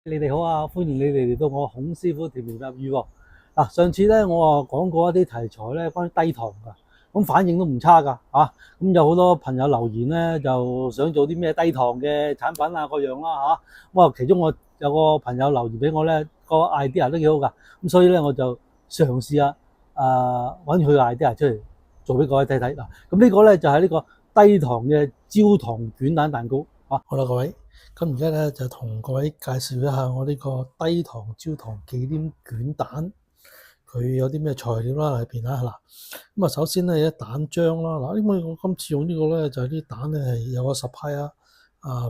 你哋好啊，歡迎你哋嚟到我孔師傅甜言蜜語喎。嗱，上次咧我講過一啲題材咧，關於低糖噶，咁反應都唔差噶嚇。咁有好多朋友留言咧，就想做啲咩低糖嘅產品啊，各樣啦嚇。咁啊，其中我有個朋友留言俾我咧，個 idea 都幾好噶。咁所以咧我就嘗試下揾佢個 idea 出嚟做俾各位睇睇嗱。咁呢個咧就係呢個低糖嘅焦糖卷蛋蛋糕啊。好啦，各位。咁而家咧就同各位介紹一下我呢個低糖焦糖忌廉卷蛋，佢有啲咩材料啦喺邊啦嗱。咁啊，首先咧有蛋漿啦嗱，因為我今次用呢個咧就係啲蛋咧係有個supplier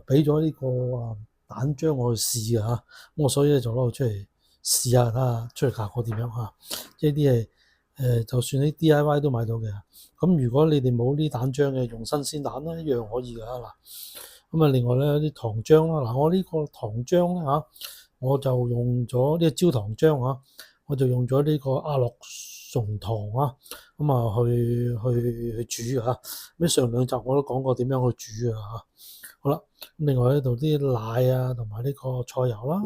俾咗呢個蛋漿我去試啊，咁我所以咧就攞出嚟試下啦，出嚟效果點樣嚇？即係啲係就算喺 DIY 都買到嘅。咁如果你哋冇呢蛋漿嘅，用新鮮蛋啦，一樣可以㗎嗱。咁啊，另外咧有啲糖漿啦，嗱我呢個糖漿咧嚇，我就用咗呢個焦糖漿嚇，我就用咗呢個阿樂松糖啊，咁啊去煮嚇。咁上兩集我都講過點樣去煮啊嚇。好啦，咁另外呢度啲奶啊，同埋呢個菜油啦。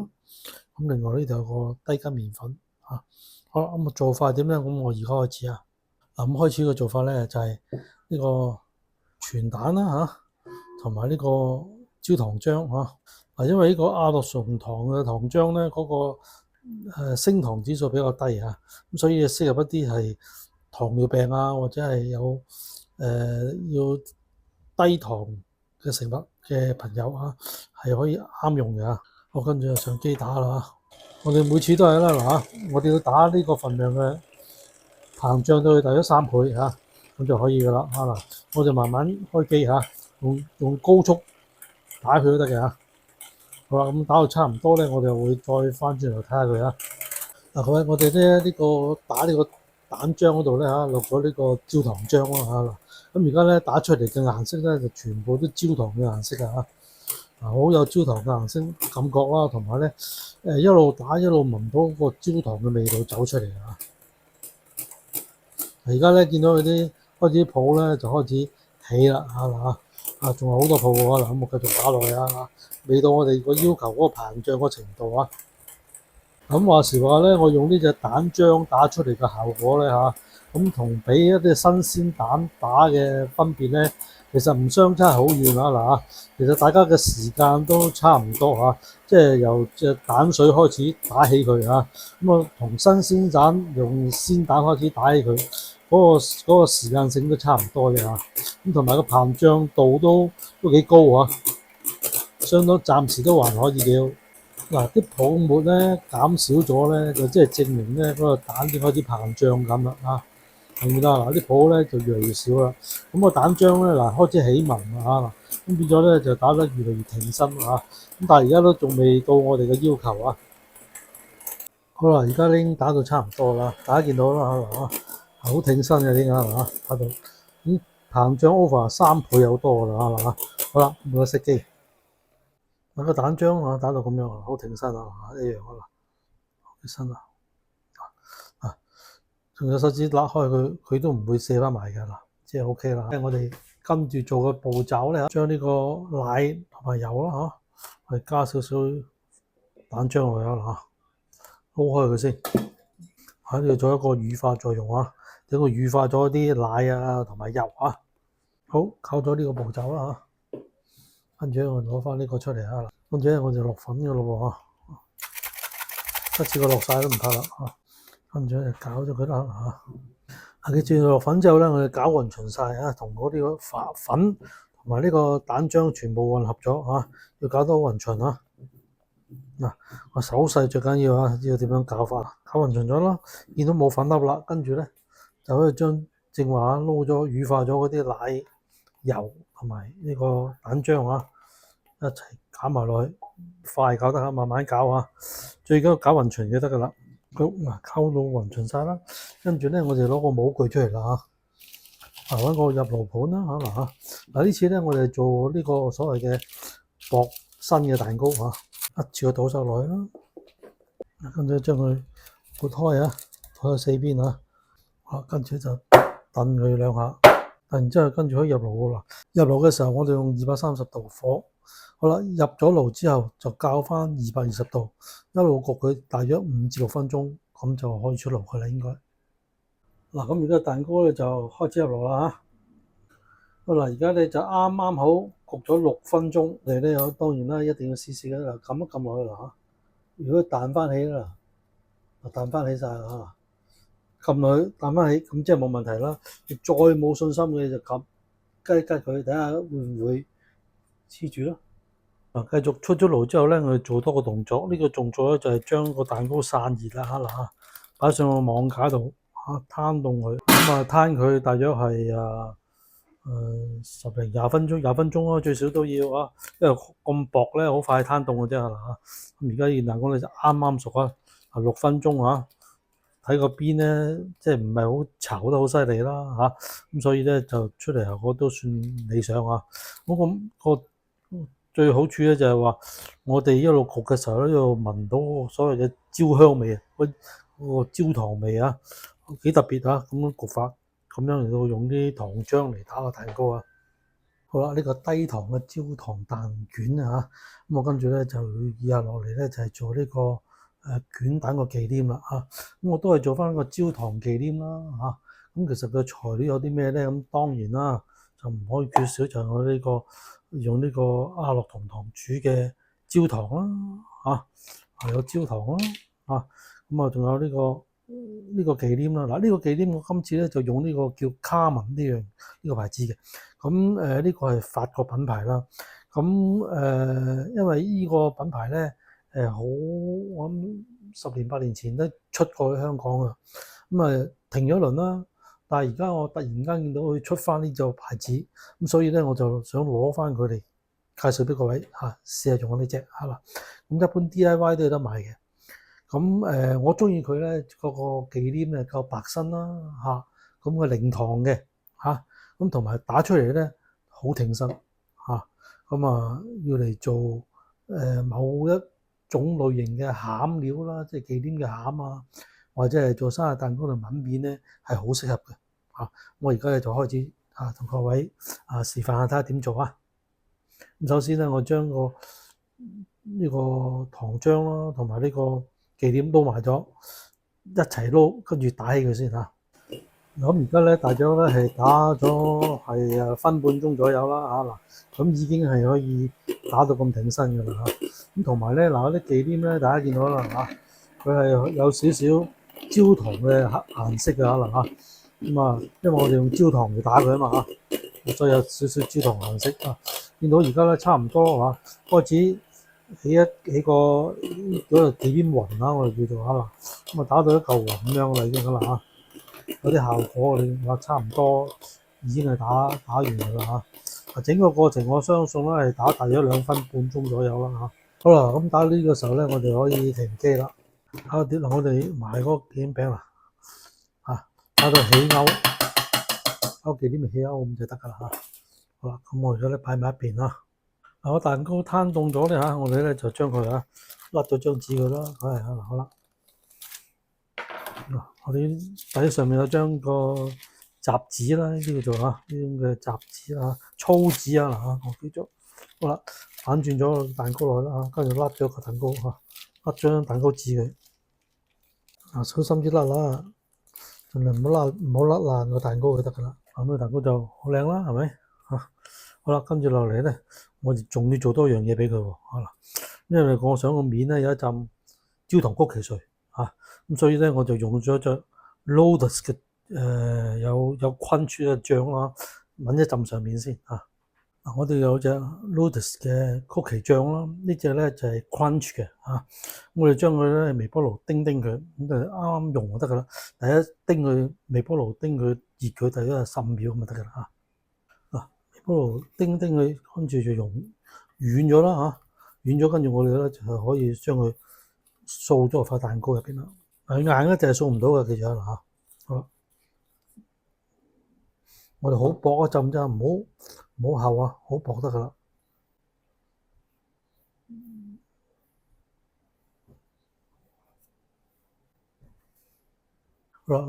咁另外呢度有個低筋麵粉嚇。好啦，咁啊做法點咧？咁我而家開始啊。嗱咁開始嘅做法咧就係呢個全蛋啦嚇。同埋呢個焦糖漿嚇，嗱，因為呢個阿樂松糖嘅糖漿咧，嗰個升糖指數比較低嚇，咁所以適合一啲係糖尿病啊，或者係有要低糖嘅食物嘅朋友啊，係可以啱用嘅嚇。我跟住就上機打啦嚇，我哋每次都係啦嗱嚇，我哋要打呢個份量嘅膨脹到去大約3倍嚇，咁就可以噶啦嚇嗱，我就慢慢開機嚇。用高速打佢都得嘅嚇。好啦，咁打到差唔多咧，我哋會再翻轉頭睇下佢啊。嗱，各位，我哋咧呢個打呢個蛋漿嗰度咧嚇，落咗呢個焦糖漿啦嚇。咁而家咧打出嚟嘅顏色咧，就全部都焦糖嘅顏色啊嚇。好有焦糖嘅顏色感覺啦，同埋咧一路打一路聞到個焦糖嘅味道走出嚟啊。而家咧見到佢啲開始泡咧就開始起啦嚇嗱。仲有好多泡喎，嗱，咁我繼續打落去啊，未到我哋個要求嗰個膨脹個程度啊。咁話時話咧，我用呢隻蛋漿打出嚟嘅效果咧嚇，咁同比一啲新鮮蛋打嘅分別咧，其實唔相差好遠啊嗱嚇。其實大家嘅時間都差唔多嚇，即係由隻蛋水開始打起佢嚇，咁啊同新鮮蛋用鮮蛋開始打起佢。嗰個時間性都差唔多嘅嚇，咁同埋個膨脹度都幾高啊，相當暫時都還可以嘅。嗱，啲泡沫咧減少咗咧，就即係證明咧嗰個蛋已經開始膨脹緊啦嚇，明唔明啊？嗱，啲泡咧就越嚟越少啦，咁個蛋漿咧嗱開始起紋啦嚇，咁變咗咧就打得越嚟越挺身嚇，咁但係而家都仲未到我哋嘅要求啊。好啦，而家已經打到差唔多啦，大家見到啦嚇。好挺身嘅啲係嘛，打到咁膨脹 over 3倍有多㗎啦係嘛。好啦，冇得熄機，揾個蛋漿啊打到咁樣啊，好挺身啊，一樣啊，起身啊，仲有手指拉開佢，佢都唔會卸翻埋㗎啦，即係 OK 啦。我哋跟住做嘅步驟咧，將呢個奶同埋油啦嚇，去加少少蛋漿落去啦嚇，撈開佢先，喺度做一個乳化作用啊。等佢乳化咗啲奶啊同埋油啊，好，搞咗呢個步驟啦嚇，跟住咧我攞翻呢個出嚟啊，跟住咧我就落粉嘅咯喎，一次過落晒都唔得啦嚇，跟住咧搞咗佢啦嚇，記住落粉之後咧，我哋攪勻勻晒啊，同嗰啲粉同埋呢個蛋漿全部混合咗嚇，要搞到勻勻啊。嗱，我手勢最緊要啊，知道點樣搞法，攪勻勻咗啦，見到冇粉粒啦，跟住咧。就可以將正話撈咗乳化咗嗰啲奶油同埋呢個蛋漿啊，一齊攪埋落去，快搞得慢慢搞啊，最緊要攪勻勻就得噶啦。好，嗱，溝到勻勻晒啦，跟住咧我哋攞個模具出嚟啦嚇，揾個入爐盤啦嚇嗱呢次咧我哋做呢個所謂嘅薄身嘅蛋糕嚇，一次過倒晒落去啦，跟住將佢撥開啊，撥去4邊啊。跟住就燉佢2下，燉完之後跟住可以入爐噶啦。入爐嘅時候，我哋用230度火，好啦，入咗爐之後就校翻220度，一路焗佢大約5至6分鐘，咁就可以出爐佢啦應該。嗱，咁而家蛋糕咧就開始入爐啦嚇。好啦，而家咧就啱啱好焗咗6分鐘，你咧當然啦，一定要試試嘅啦，撳一撳落去啦嚇。如果彈翻起啦，彈翻起晒啦嚇，撳落去彈翻起，咁即係冇問題啦。你再冇信心嘅就撳吉一吉佢，睇下會唔會黐住咯。繼續出咗爐之後咧，我哋做多個動作，呢個動作咧就係將個蛋糕散熱啦嚇，擺上個網架度攤凍佢，咁攤佢大約係10零20分鐘，20分鐘咯，最少都要啊，因為咁薄咧，好快攤凍嘅啫嚇。咁而家件蛋糕咧就啱啱熟啊，6分鐘啊，睇個邊咧即係唔係好炒得好犀利啦嚇，咁所以咧就出嚟效果都算理想啊。咁個最好處咧就係話，我哋一路焗嘅時候咧，一路聞到所謂嘅焦香味啊，嗰個焦糖味啊，幾特別啊！咁樣焗法，咁樣嚟到用啲糖漿嚟打個蛋糕啊。好啦，呢個低糖嘅焦糖蛋卷啊，咁我跟住咧就以下落嚟咧就係做呢個卷蛋個忌廉啦嚇。咁我都係做翻個焦糖忌廉啦嚇。咁其實個材料有啲咩咧？咁當然啦，就唔可以缺少就係我呢個用呢個阿樂同堂煮嘅焦糖啦嚇，有焦糖啦嚇。咁啊仲有呢個忌廉啦。嗱，呢個忌廉我今次咧就用呢個叫卡文呢個牌子嘅。咁呢個係法國品牌啦。咁因為呢個品牌咧我諗10年8年前都出過去香港啊。咁停咗輪啦，但係而家我突然間見到佢出翻呢個牌子，咁所以咧我就想攞翻佢嚟介紹俾各位試下用呢隻啦。咁一般 DIY 都有得買嘅。咁我中意佢咧嗰個忌廉咧夠白身啦咁嘅零糖嘅咁同埋打出嚟咧好挺身要嚟做某一種類型嘅餡料啦，即係忌廉嘅餡啊，或者係做生日蛋糕同炆麵咧係好適合嘅我而家咧就開始同各位示範下睇下點做啊。咁首先咧，我將呢個糖漿啦同埋呢個忌廉撈埋咗一齊撈，跟住打起佢先咁而家咧大約咧係打咗係分半鐘左右啦咁已經係可以打到咁挺身㗎啦咁同埋咧嗰啲忌廉咧，大家見到啦佢係有少少焦糖嘅顏色㗎可能因為我哋用焦糖嚟打佢啊嘛所以有少少焦糖顏色見到而家咧差唔多開始起個嗰個忌廉雲我哋叫做咁打到一嚿雲咁樣啦已經啦有啲效果你話差唔多已經係打完㗎啦整個過程我相信咧係打大約2分半鐘左右啦好啦，咁打到呢個時候咧，我哋可以停機啦。我哋買嗰個忌廉餅啦打到起勾，忌廉咪起勾咁就得㗎啦好啦，咁我而家咧擺埋一邊啦。個蛋糕攤凍咗咧我哋咧就將佢甩咗張紙佢啦。好啦。我哋底上面有張個雜紙啦，呢啲叫做呢種嘅雜紙粗紙我叫做好啦，反轉咗個蛋糕落去啦跟住甩咗個蛋糕甩張蛋糕紙佢小心啲甩啦，盡量唔好甩爛個蛋糕就得㗎啦。咁個蛋糕就好靚啦，係咪好啦，跟住落嚟咧，我哋仲要做多樣嘢俾佢喎因為我想個面咧有一陣焦糖曲奇碎咁所以咧我就用咗隻 Lotus 嘅有昆出嘅醬啦，揾一浸上面先我哋有隻 Lotus 嘅曲奇醬啦，呢隻咧就係 crunch 嘅我哋將佢咧微波爐叮佢，咁就啱啱用就得噶啦。第一叮佢微波爐叮佢熱佢，大約係15秒咁就得噶啦微波爐叮佢，跟住就溶軟咗啦軟咗跟住我哋咧就可以將佢掃咗塊蛋糕入邊啦。硬咧就係掃唔到嘅，記住好，我哋好薄一浸啫，唔好厚好薄得噶啦。好啦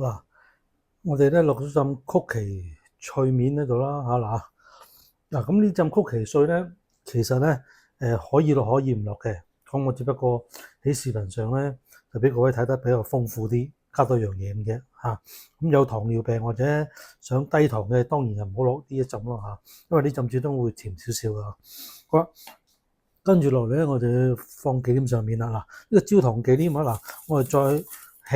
嗱，我哋咧落咗浸曲奇脆面喺度啦咁呢浸曲奇碎咧，其實咧可以落可以唔落嘅。咁我只不過喺視頻上咧就俾各位睇得比較豐富啲，加多樣嘢咁嘅嚇。咁有糖尿病或者想低糖嘅，當然就唔好落呢一浸咯嚇，因為呢浸始終會甜少少噶。好啦，跟住落嚟咧，我就要放忌廉上面啦。嗱，呢個焦糖忌廉啊，嗱，我哋再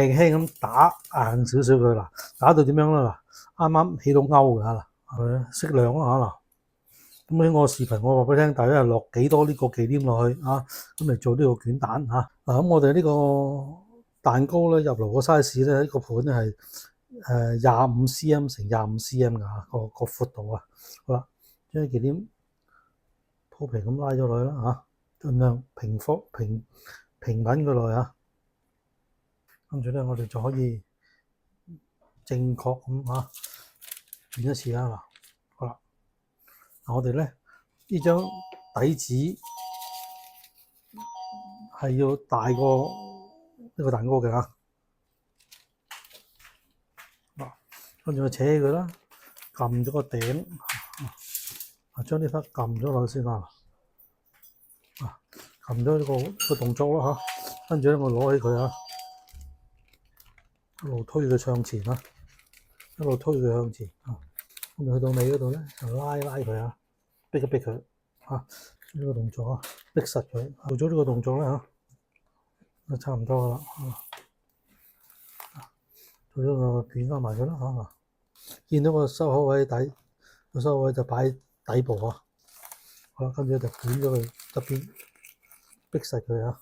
輕輕咁打硬少少佢啦，打到點樣啦？嗱，啱啱起到勾㗎啦，係咪？適量啊嚇嗱。咁喺我視頻我話俾你聽，大約係落幾多呢個忌廉落去啊？咁嚟做呢個卷蛋嚇。嗱，咁我哋呢個蛋糕咧入爐個 size 咧，呢個盤咧係25 cm 乘25 cm 㗎嚇，個闊度啊。好啦，將啲忌廉鋪皮咁拉咗落去啦嚇，盡量平穩佢落去啊。跟住咧，我哋就可以正確咁嚇轉一次啦嗱。好啦，嗱我哋咧呢張底紙係要大過呢個蛋糕嘅嚇。嗱，跟住我扯起佢啦，撳咗個頂，將呢忽撳咗落去先啦。撳咗呢個動作啦嚇，跟住咧我攞起佢啊，一路推佢向前啦，一路推佢向前啊。咁去到尾嗰度咧就拉佢啊，逼一逼佢啊，呢個動作啊，逼實佢。做咗呢個動作咧嚇，就差唔多啦。做咗個捲翻埋佢啦嚇，見到個收口位底，個收口位就擺底部啊。好啦，跟住就捲咗佢側邊，逼實佢啊。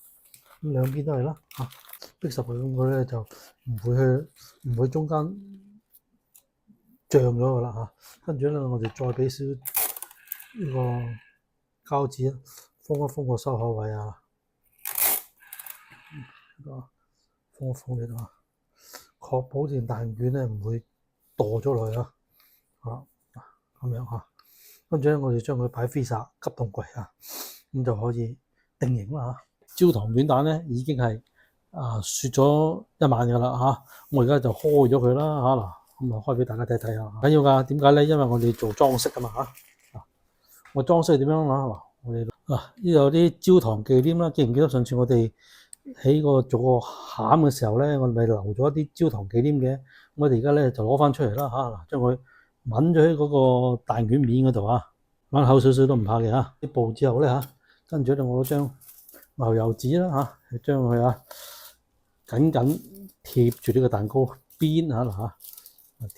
咁兩邊都係啦嚇，逼實佢咁佢咧就唔會中間脹咗㗎啦嚇。跟住咧我哋再俾少呢個膠紙封一封個收口位啊，封一封呢度啊，確保件蛋卷咧唔會墮咗落去啊。好啦，咁樣嚇。跟住咧，我哋將佢擺 freezer 急凍櫃啊，咁就可以定型啦嚇。焦糖卷蛋咧已經係雪咗1晚㗎啦嚇，我而家就開咗佢啦嚇嗱，咁啊開俾大家睇睇下。緊要㗎，點解咧？因為我哋做裝飾㗎嘛嚇。我裝飾點樣啊？嗱，我哋呢度有啲焦糖忌廉啦，記唔記得上次我哋喺做個餡嘅時候咧，我哋咪留咗一啲焦糖忌廉嘅？我哋而家咧就攞翻出嚟啦嚇嗱，將佢抿咗喺嗰個蛋卷面嗰度啊，抿厚少少都唔怕嘅嚇。啲步之後咧嚇，跟住咧我將牛油紙啦嚇，將佢緊緊貼住呢個蛋糕邊嚇嗱嚇，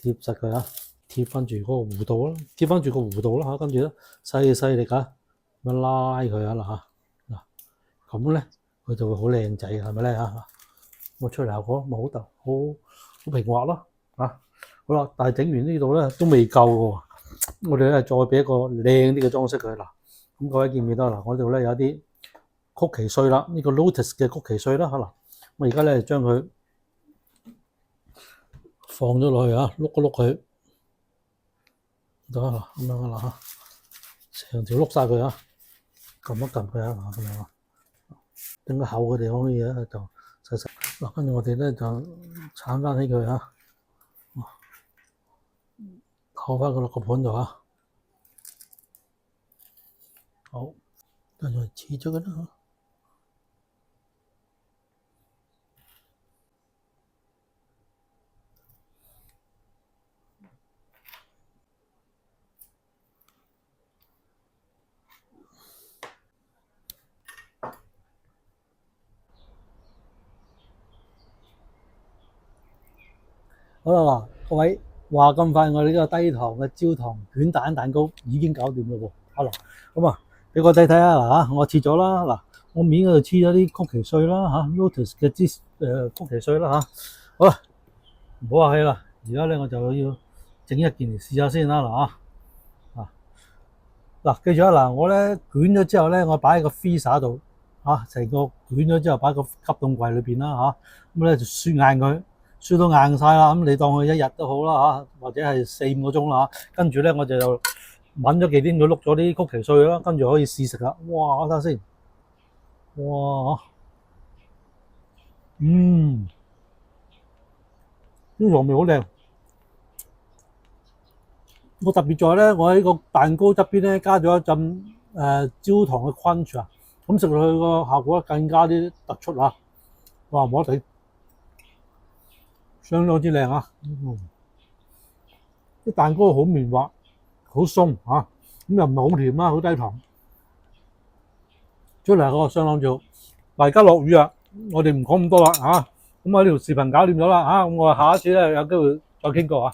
貼實佢啊，貼翻住嗰個弧度啦，貼翻住個弧度啦嚇，跟住咧細力嚇咁樣拉佢啊嗱嚇嗱，咁咧佢就會好靚仔嘅，係咪咧嚇？咁出嚟效果咪好平滑咯嚇。好啦，但係整完呢度咧都未夠喎，我哋咧再俾一個靚啲嘅裝飾佢嗱。咁各位見唔見到嗱？我呢度咧有啲曲奇碎啦，呢個 Lotus 嘅曲奇碎啦嚇嗱。我而家咧將佢放咗落去啊，碌一碌佢，得啦咁樣啦嚇，成條碌晒佢啊，撳一撳佢啊咁樣啊，整個厚嘅地方嘅嘢就細細嗱，跟住我哋咧就鏟翻起佢啊。扣翻佢落個盤度啊！好，跟住切咗佢啦。好啦嗱，各位話咁快，我哋呢個低糖嘅焦糖卷蛋糕已經搞掂嘞喎！好啦，咁啊，俾我睇睇啊嗱嚇，我切咗啦嗱，我面嗰度黐咗啲曲奇碎啦嚇 ，Lotus 嘅曲奇碎啦嚇。好啦，唔好客氣啦，而家咧我就要整一件嚟試下先啦嗱嚇。嗱，記住啊嗱，我咧捲咗之後咧，我擺喺個 freezer 度嚇，成個捲咗之後擺喺個急凍櫃裏邊啦嚇，咁咧就雪硬佢。雪到硬晒啦，咁你當佢1日都好啦嚇，或者係4、5個鐘啦嚇。跟住咧我就揾咗忌廉佢碌咗啲曲奇碎啦，跟住可以試食啦。哇！我睇下先，哇！呢個味好靚。我特別在咧，我喺個蛋糕側邊咧加咗一陣焦糖嘅 crunch 啊，咁食落去個效果更加啲突出啊！哇，冇得頂，相當之靚啊！啲蛋糕好綿滑，好鬆啊，咁又唔係好甜啦，好低糖，出嚟嗰個相當之好。嗱，而家落雨啊，我哋唔講咁多啦嚇，咁我呢條視頻搞掂咗啦嚇，咁我下一次咧有機會再傾過啊。